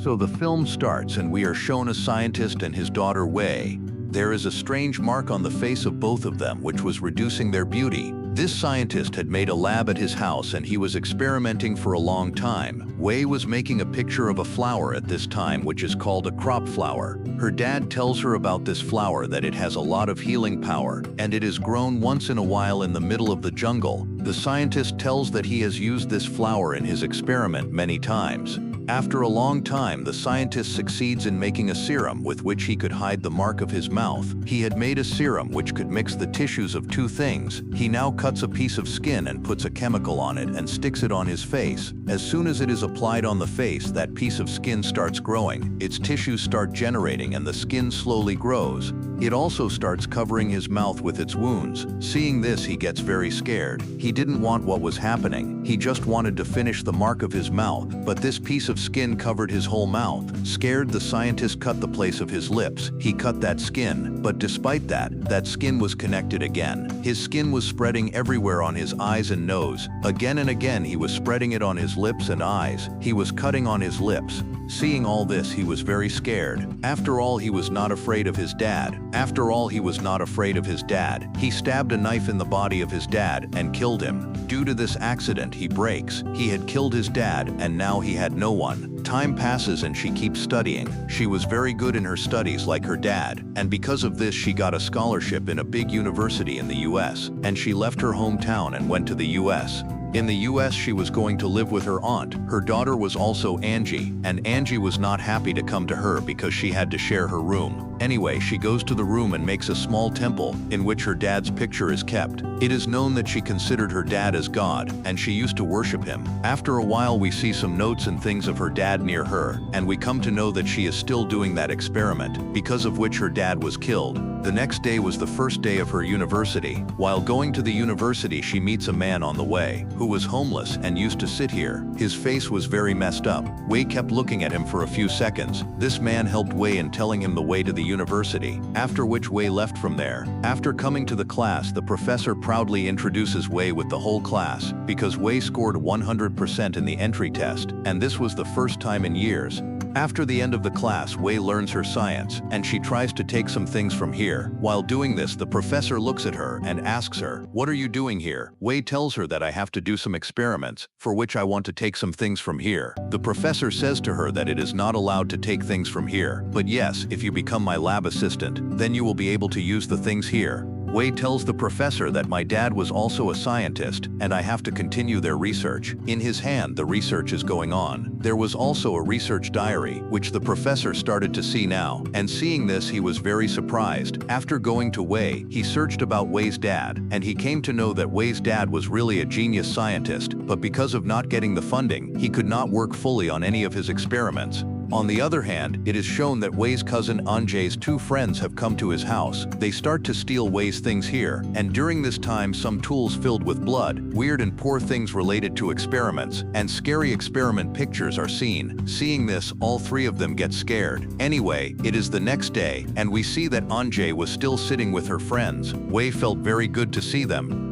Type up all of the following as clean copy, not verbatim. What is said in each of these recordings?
So the film starts and we are shown a scientist and his daughter Wei. There is a strange mark on the face of both of them which was reducing their beauty. This scientist had made a lab at his house and he was experimenting for a long time. Wei was making a picture of a flower at this time which is called a crop flower. Her dad tells her about this flower that it has a lot of healing power and it is grown once in a while in the middle of the jungle. The scientist tells that he has used this flower in his experiment many times. After a long time, the scientist succeeds in making a serum with which he could hide the mark of his mouth. He had made a serum which could mix the tissues of two things. He now cuts a piece of skin and puts a chemical on it and sticks it on his face. As soon as it is applied on the face, that piece of skin starts growing. Its tissues start generating and the skin slowly grows. It also starts covering his mouth with its wounds. Seeing this, he gets very scared. He didn't want what was happening. He just wanted to finish the mark of his mouth, but this piece of skin covered his whole mouth. Scared, the scientist cut the place of his lips. He cut that skin, but despite that, that skin was connected again. His skin was spreading everywhere on his eyes and nose. Again and again, he was spreading it on his lips and eyes. He was cutting on his lips. Seeing all this, he was very scared. After all, he was not afraid of his dad. After all, he was not afraid of his dad. He stabbed a knife in the body of his dad and killed him. Due to this accident, he breaks. He had killed his dad and now he had no one. Time passes and she keeps studying. She was very good in her studies like her dad, and because of this she got a scholarship in a big university in the US, and she left her hometown and went to the US. In the US, she was going to live with her aunt. Her daughter was also Angie, and Angie was not happy to come to her because she had to share her room. Anyway, she goes to the room and makes a small temple in which her dad's picture is kept. It is known that she considered her dad as God, and she used to worship him. After a while, we see some notes and things of her dad near her, and we come to know that she is still doing that experiment, because of which her dad was killed. The next day was the first day of her university. While going to the university, she meets a man on the way, who was homeless and used to sit here. His face was very messed up. Wei kept looking at him for a few seconds. This man helped Wei in telling him the way to the university, after which Wei left from there. After coming to the class, the professor proudly introduces Wei with the whole class, because Wei scored 100% in the entry test, and this was the first time in years. After the end of the class, Wei learns her science, and she tries to take some things from here. While doing this, the professor looks at her and asks her, "What are you doing here?" Wei tells her that I have to do some experiments, for which I want to take some things from here. The professor says to her that it is not allowed to take things from here, but yes, if you become my lab assistant, then you will be able to use the things here. Wei tells the professor that my dad was also a scientist, and I have to continue their research. In his hand, the research is going on. There was also a research diary, which the professor started to see now, and seeing this, he was very surprised. After going to Wei, he searched about Wei's dad, and he came to know that Wei's dad was really a genius scientist, but because of not getting the funding, he could not work fully on any of his experiments. On the other hand, it is shown that Wei's cousin Angie's two friends have come to his house. They start to steal Wei's things here, and during this time some tools filled with blood, weird and poor things related to experiments, and scary experiment pictures are seen. Seeing this, all three of them get scared. Anyway, it is the next day, and we see that Angie was still sitting with her friends. Wei felt very good to see them.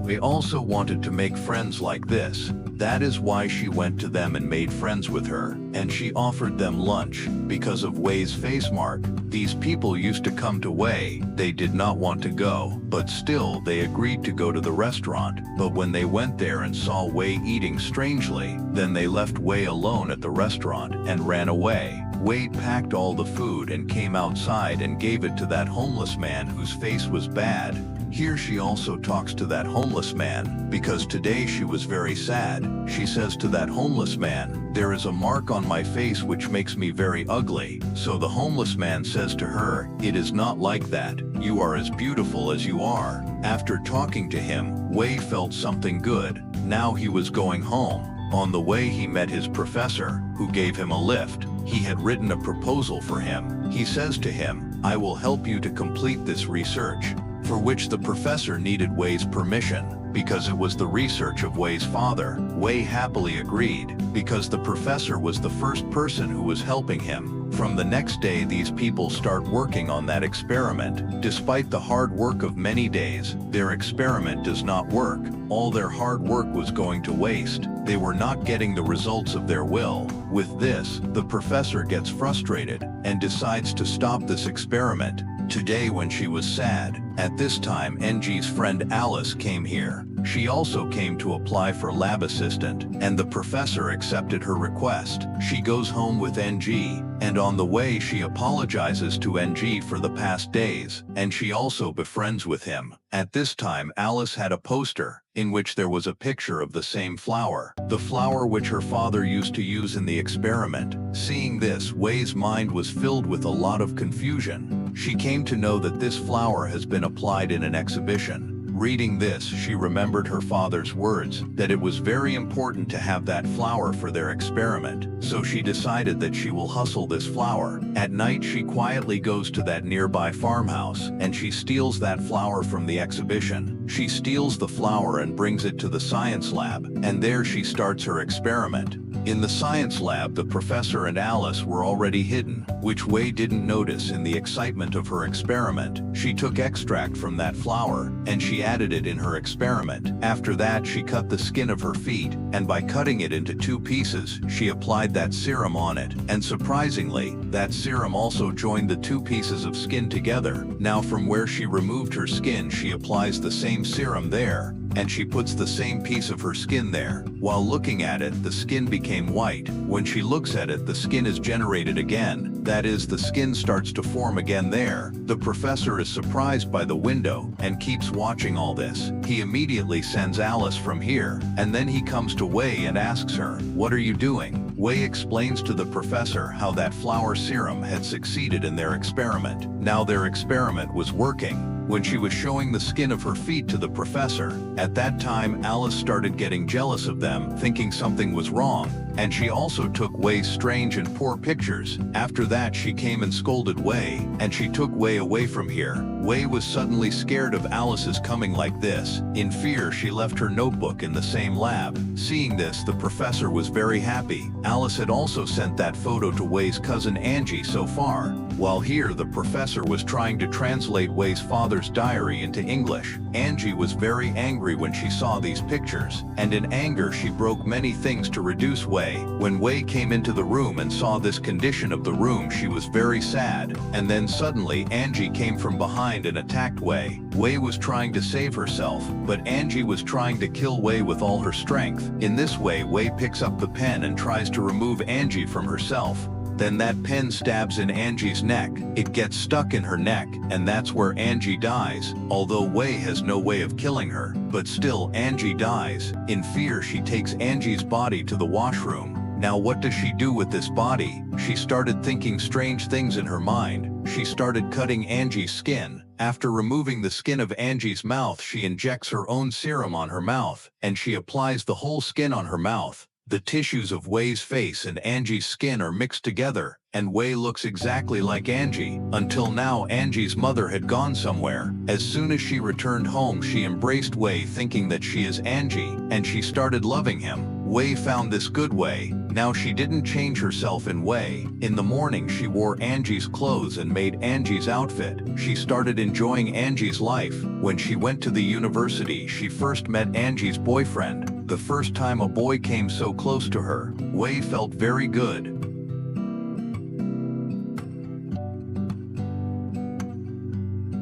Wei also wanted to make friends like this. That is why she went to them and made friends with her, and she offered them lunch. Because of Wei's face mark, these people used to come to Wei. They did not want to go, but still they agreed to go to the restaurant. But when they went there and saw Wei eating strangely, then they left Wei alone at the restaurant and ran away. Wei packed all the food and came outside and gave it to that homeless man whose face was bad. Here she also talks to that homeless man, because today she was very sad. She says to that homeless man, "There is a mark on my face which makes me very ugly." So the homeless man says to her, "It is not like that. You are as beautiful as you are." After talking to him, Wei felt something good. Now he was going home. On the way he met his professor, who gave him a lift. He had written a proposal for him. He says to him, "I will help you to complete this research," for which the professor needed Wei's permission, because it was the research of Wei's father. Wei happily agreed, because the professor was the first person who was helping him. From the next day, these people start working on that experiment. Despite the hard work of many days, their experiment does not work. All their hard work was going to waste. They were not getting the results of their will. With this, the professor gets frustrated and decides to stop this experiment. Today, when she was sad, at this time Angie's friend Alice came here. She also came to apply for lab assistant, and the professor accepted her request. She goes home with Angie, and on the way she apologizes to Angie for the past days, and she also befriends with him. At this time Alice had a poster, in which there was a picture of the same flower, the flower which her father used to use in the experiment. Seeing this, Wei's mind was filled with a lot of confusion. She came to know that this flower has been applied in an exhibition. Reading this, she remembered her father's words, that it was very important to have that flower for their experiment. So she decided that she will hustle this flower. At night, she quietly goes to that nearby farmhouse, and she steals that flower from the exhibition. She steals the flower and brings it to the science lab, and there she starts her experiment. In the science lab, the professor and Alice were already hidden, which Wei didn't notice in the excitement of her experiment. She took extract from that flower, and she added it in her experiment. After that, she cut the skin of her feet, and by cutting it into 2 pieces, she applied that serum on it. And surprisingly, that serum also joined the 2 pieces of skin together. Now from where she removed her skin, she applies the same serum there, and she puts the same piece of her skin there. While looking at it, the skin became white. When she looks at it, the skin is generated again. That is, the skin starts to form again there. The professor is surprised by the window and keeps watching all this. He immediately sends Alice from here, and then he comes to Wei and asks her, "What are you doing?" Wei explains to the professor how that flower serum had succeeded in their experiment. Now their experiment was working. When she was showing the skin of her feet to the professor, at that time Alice started getting jealous of them, thinking something was wrong, and she also took Wei's strange and poor pictures. After that, she came and scolded Wei, and she took Wei away from here. Wei was suddenly scared of Alice's coming like this. In fear, she left her notebook in the same lab. Seeing this, the professor was very happy. Alice had also sent that photo to Wei's cousin Angie so far. While here, the professor was trying to translate Wei's father's diary into English. Angie was very angry when she saw these pictures, and in anger she broke many things to reduce Wei. When Wei came into the room and saw this condition of the room, she was very sad. And then suddenly Angie came from behind and attacked Wei. Wei was trying to save herself, but Angie was trying to kill Wei with all her strength. In this way, Wei picks up the pen and tries to remove Angie from herself. Then that pen stabs in Angie's neck. It gets stuck in her neck, and that's where Angie dies. Although Wei has no way of killing her, but still Angie dies. In fear, she takes Angie's body to the washroom. Now what does she do with this body? She started thinking strange things in her mind. She started cutting Angie's skin. After removing the skin of Angie's mouth, she injects her own serum on her mouth, and she applies the whole skin on her mouth. The tissues of Wei's face and Angie's skin are mixed together, and Wei looks exactly like Angie. Until now, Angie's mother had gone somewhere. As soon as she returned home, she embraced Wei, thinking that she is Angie, and she started loving him. Wei found this good Wei. Now she didn't change herself in Wei. In the morning, she wore Angie's clothes and made Angie's outfit. She started enjoying Angie's life. When she went to the university, she first met Angie's boyfriend. The first time a boy came so close to her, Wei felt very good.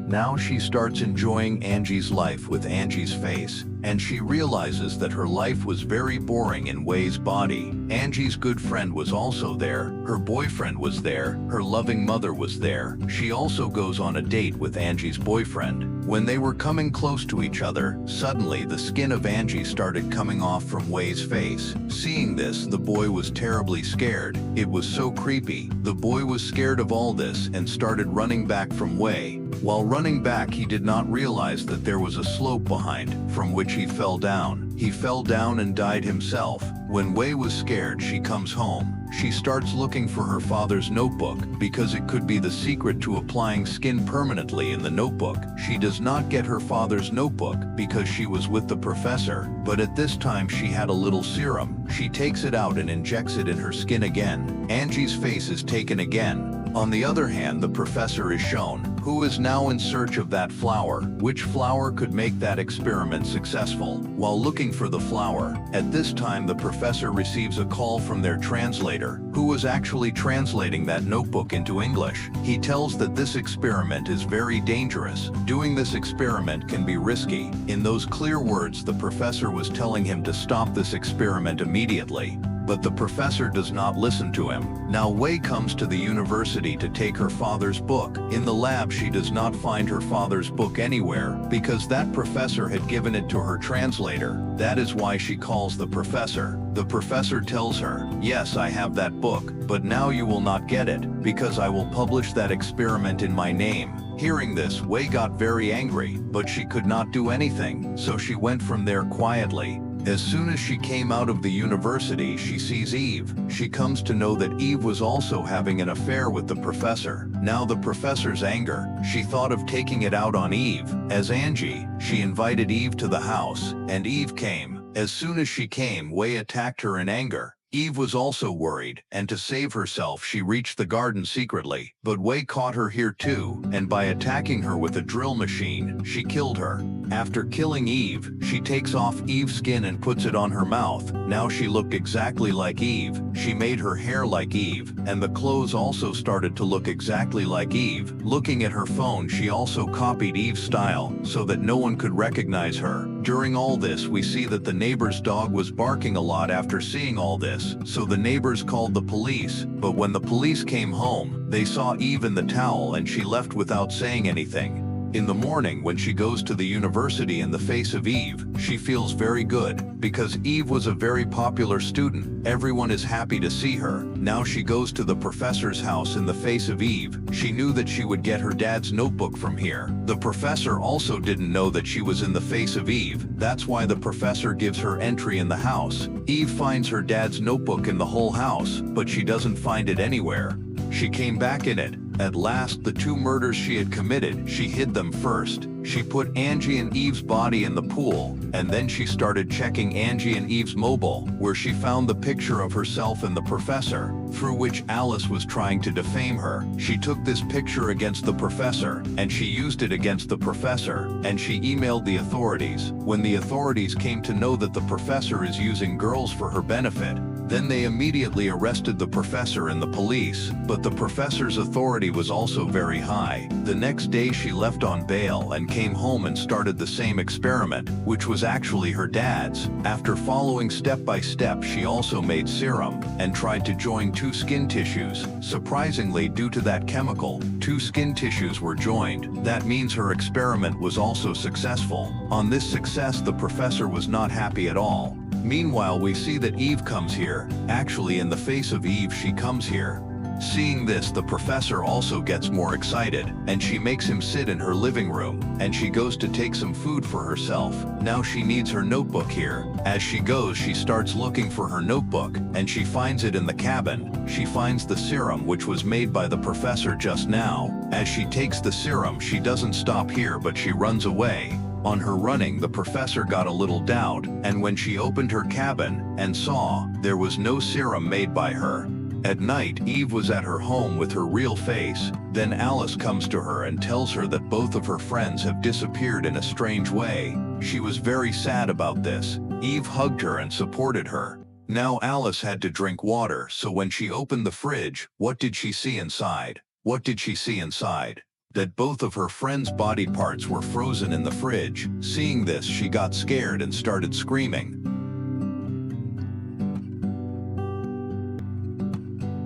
Now she starts enjoying Angie's life with Angie's face, and she realizes that her life was very boring in Wei's body. Angie's good friend was also there, her boyfriend was there, her loving mother was there. She also goes on a date with Angie's boyfriend. When they were coming close to each other, suddenly the skin of Angie started coming off from Wei's face. Seeing this, the boy was terribly scared. It was so creepy. The boy was scared of all this and started running back from Wei. While running back, he did not realize that there was a slope behind, from which he fell down. He fell down and died himself. When Wei was scared, she comes home. She starts looking for her father's notebook because it could be the secret to applying skin permanently in the notebook. She does not get her father's notebook because she was with the professor, but at this time she had a little serum. She takes it out and injects it in her skin again. Angie's face is taken again. On the other hand, the professor is shown, who is now in search of that flower. Which flower could make that experiment successful? While looking for the flower, at this time the professor receives a call from their translator, who was actually translating that notebook into English. He tells that this experiment is very dangerous. Doing this experiment can be risky. In those clear words, the professor was telling him to stop this experiment immediately. But the professor does not listen to him. Now Wei comes to the university to take her father's book. In the lab, she does not find her father's book anywhere because that professor had given it to her translator. That is why she calls the professor. The professor tells her, "Yes, I have that book, but now you will not get it because I will publish that experiment in my name." Hearing this, Wei got very angry, but she could not do anything, so she went from there quietly. As soon as she came out of the university, she sees Eve. She comes to know that Eve was also having an affair with the professor. Now the professor's anger, she thought of taking it out on Eve. As Angie, she invited Eve to the house, and Eve came. As soon as she came, Wei attacked her in anger. Eve was also worried, and to save herself she reached the garden secretly. But Wei caught her here too, and by attacking her with a drill machine, she killed her. After killing Eve, she takes off Eve's skin and puts it on her mouth. Now she looked exactly like Eve. She made her hair like Eve, and the clothes also started to look exactly like Eve. Looking at her phone, she also copied Eve's style, so that no one could recognize her. During all this, we see that the neighbor's dog was barking a lot after seeing all this, so the neighbors called the police. But when the police came home, they saw Eve in the towel and she left without saying anything. In the morning, when she goes to the university in the face of Eve, she feels very good, because Eve was a very popular student. Everyone is happy to see her. Now she goes to the professor's house in the face of Eve. She knew that she would get her dad's notebook from here. The professor also didn't know that she was in the face of Eve. That's why the professor gives her entry in the house. Eve finds her dad's notebook in the whole house, but she doesn't find it anywhere. She came back in it. At last, the two murders she had committed, she hid them first. She put Angie and Eve's body in the pool, and then she started checking Angie and Eve's mobile, where she found the picture of herself and the professor, through which Alice was trying to defame her. She took this picture against the professor, and she used it against the professor, and she emailed the authorities. When the authorities came to know that the professor is using girls for her benefit, then they immediately arrested the professor and the police. But the professor's authority was also very high. The next day she left on bail and came home and started the same experiment, which was actually her dad's. After following step by step, she also made serum and tried to join two skin tissues. Surprisingly, due to that chemical, two skin tissues were joined. That means her experiment was also successful. On this success, the professor was not happy at all. Meanwhile, we see that Eve comes here. Actually, in the face of Eve, she comes here. Seeing this, the professor also gets more excited, and she makes him sit in her living room, and she goes to take some food for herself. Now she needs her notebook here. As she goes, she starts looking for her notebook, and she finds it in the cabin. She finds the serum which was made by the professor just now. As she takes the serum, she doesn't stop here, but she runs away. On her running, the professor got a little doubt, and when she opened her cabin and saw there was no serum made by her. At night, Eve was at her home with her real face. Then Alice comes to her and tells her that both of her friends have disappeared in a strange way. She was very sad about this. Eve hugged her and supported her. Now Alice had to drink water, so when she opened the fridge, what did she see inside? What did she see inside? That both of her friends' body parts were frozen in the fridge. Seeing this, she got scared and started screaming.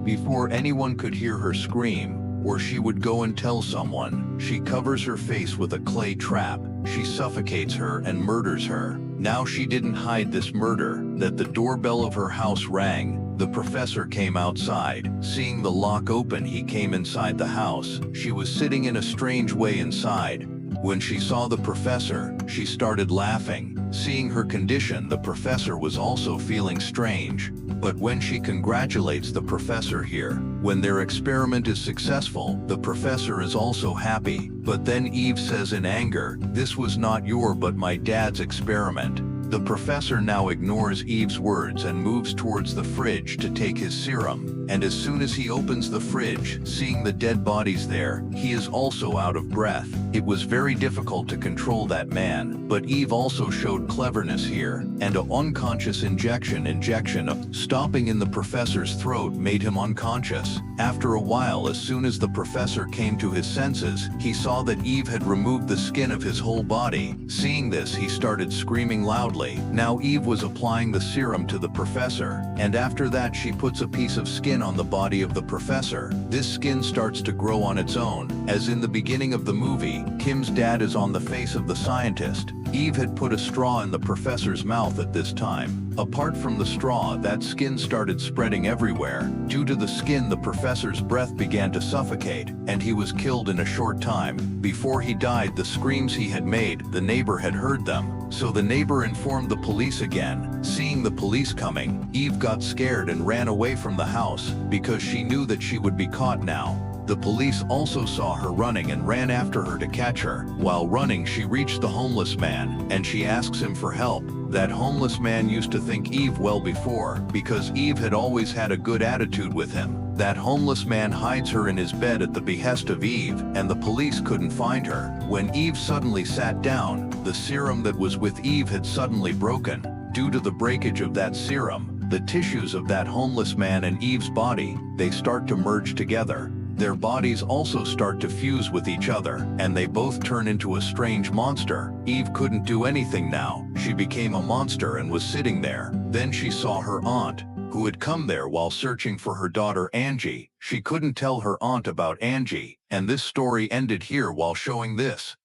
Before anyone could hear her scream, or she would go and tell someone, she covers her face with a clay trap. She suffocates her and murders her. Now she didn't hide this murder, that the doorbell of her house rang. The professor came outside. Seeing the lock open, he came inside the house. She was sitting in a strange way inside. When she saw the professor, she started laughing. Seeing her condition, the professor was also feeling strange. But when she congratulates the professor here, when their experiment is successful, the professor is also happy. But then Eve says in anger, "This was not your but my dad's experiment." The professor now ignores Eve's words and moves towards the fridge to take his serum. And as soon as he opens the fridge, seeing the dead bodies there, he is also out of breath. It was very difficult to control that man, but Eve also showed cleverness here, and an unconscious injection of stopping in the professor's throat made him unconscious. After a while, as soon as the professor came to his senses, he saw that Eve had removed the skin of his whole body. Seeing this, he started screaming loudly. Now Eve was applying the serum to the professor, and after that she puts a piece of skin on the body of the professor. This skin starts to grow on its own. As in the beginning of the movie, Kim's dad is on the face of the scientist. Eve had put a straw in the professor's mouth at this time. Apart from the straw, that skin started spreading everywhere. Due to the skin, the professor's breath began to suffocate, and he was killed in a short time. Before he died, the screams he had made, the neighbor had heard them. So the neighbor informed the police again. Seeing the police coming, Eve got scared and ran away from the house, because she knew that she would be caught now. The police also saw her running and ran after her to catch her. While running, she reached the homeless man, and she asks him for help. That homeless man used to think Eve well before, because Eve had always had a good attitude with him. That homeless man hides her in his bed at the behest of Eve, and the police couldn't find her. When Eve suddenly sat down, the serum that was with Eve had suddenly broken. Due to the breakage of that serum, the tissues of that homeless man and Eve's body, they start to merge together. Their bodies also start to fuse with each other, and they both turn into a strange monster. Eve couldn't do anything now. She became a monster and was sitting there. Then she saw her aunt, who had come there while searching for her daughter Angie. She couldn't tell her aunt about Angie, and this story ended here while showing this.